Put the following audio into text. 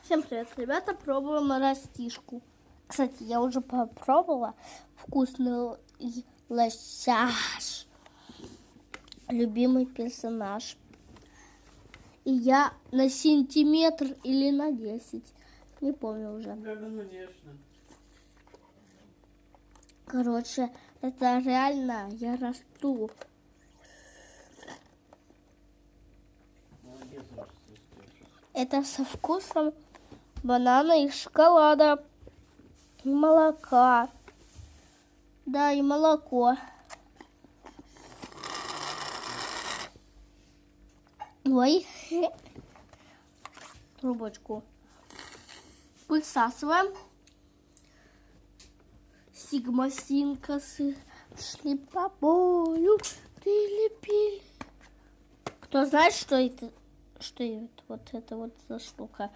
Всем привет, ребята, пробуем растишку. Кстати, я уже попробовала вкусный лосяш. Любимый персонаж. И я на сантиметр или на 10. Не помню уже. Да, конечно. Короче, это реально я расту. Молодец, растешь. Это со вкусом банана и шоколада. И молока. Да, и молоко. Ой. Трубочку. Высасываем. Сигма-синкасы шли по полю, пили-пили. Кто знает, что это вот эта вот за штука?